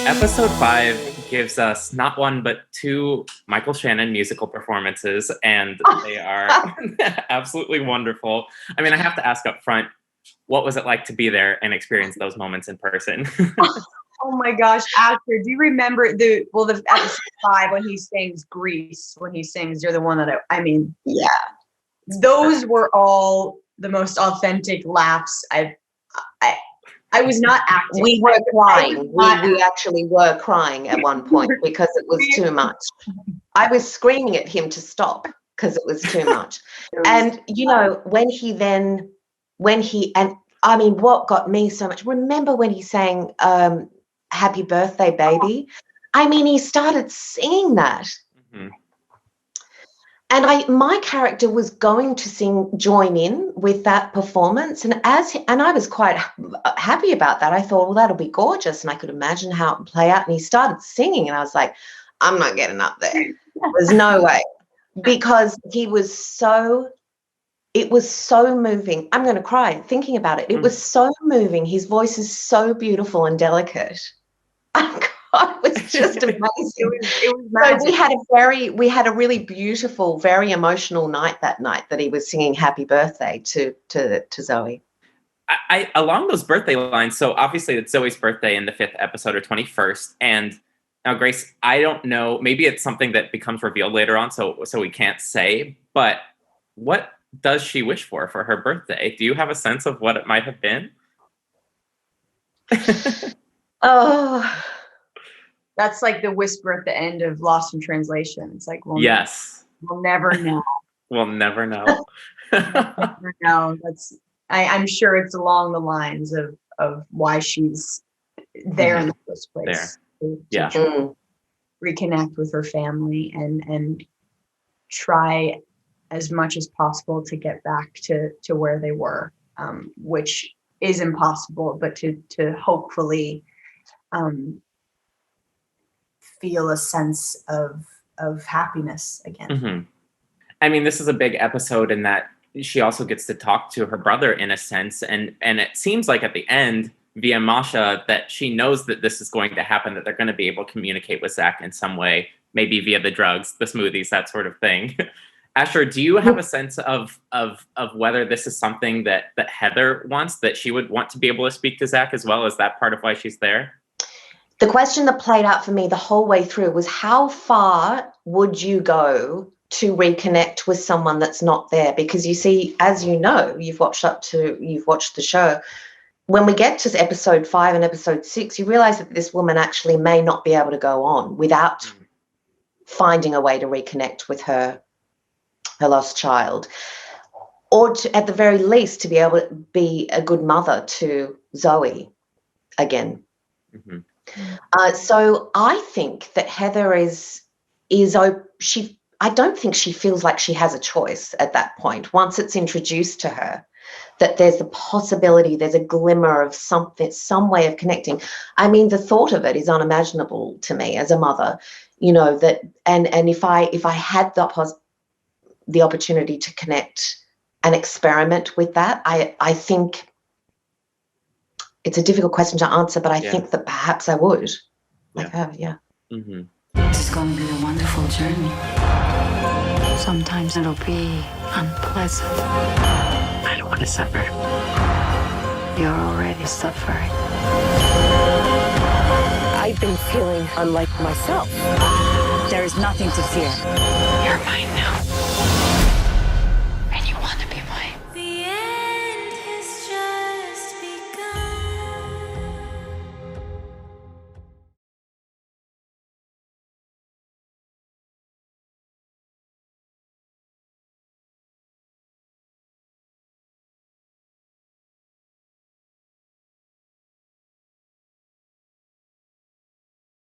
Episode 5 gives us not one, but 2 Michael Shannon musical performances, and they are absolutely wonderful. I mean, I have to ask up front, what was it like to be there and experience those moments in person? Oh my gosh, Asher, do you remember the episode 5 when he sings Grease, when he sings You're the One That Yeah. Those were all the most authentic laughs I was not acting. We were crying. We actually were crying at one point because it was too much. I was screaming at him to stop because it was too much. And, you know, what got me so much, remember when he sang Happy Birthday, Baby? I mean, he started singing that. Mm-hmm. And my character was going to join in with that performance, and I was quite happy about that. I thought, well, that'll be gorgeous, and I could imagine how it would play out. And he started singing, and I was like, I'm not getting up there. There's no way, because it was so moving. I'm going to cry thinking about it. It was so moving. His voice is so beautiful and delicate. God, it was just amazing. It was magic. So we had a really beautiful, very emotional night that night that he was singing Happy Birthday to Zoe. I along those birthday lines, so obviously it's Zoe's birthday in the 5th episode, or 21st, and now Grace, I don't know, maybe it's something that becomes revealed later on, so we can't say, but what does she wish for her birthday? Do you have a sense of what it might have been? Oh, that's like the whisper at the end of Lost in Translation. It's like, we'll never know. We'll never know. Never know. I'm sure it's along the lines of why she's there in the first place. To reconnect with her family and try as much as possible to get back to where they were, which is impossible, but to hopefully feel a sense of happiness again. Mm-hmm. I mean, this is a big episode in that she also gets to talk to her brother in a sense, and it seems like at the end, via Masha, that she knows that this is going to happen, that they're going to be able to communicate with Zach in some way, maybe via the drugs, the smoothies, that sort of thing. Asher, do you have a sense of whether this is something that Heather wants, that she would want to be able to speak to Zach as well? Is that part of why she's there? The question that played out for me the whole way through was, how far would you go to reconnect with someone that's not there? Because you see, as you know, you've watched the show. When we get to episode 5 and episode 6, you realize that this woman actually may not be able to go on without finding a way to reconnect with her lost child, or at the very least to be able to be a good mother to Zoe again. Mm-hmm. So I think that Heather I don't think she feels like she has a choice at that point. Once it's introduced to her that there's a possibility, there's a glimmer of something, some way of connecting. I mean, the thought of it is unimaginable to me as a mother, you know, that, and if I had the opportunity to connect and experiment with that, I think it's a difficult question to answer, but I think that perhaps I would. Like her, Mm-hmm. This is going to be a wonderful journey. Sometimes it'll be unpleasant. I don't want to suffer. You're already suffering. I've been feeling unlike myself. There is nothing to fear. You're mine now.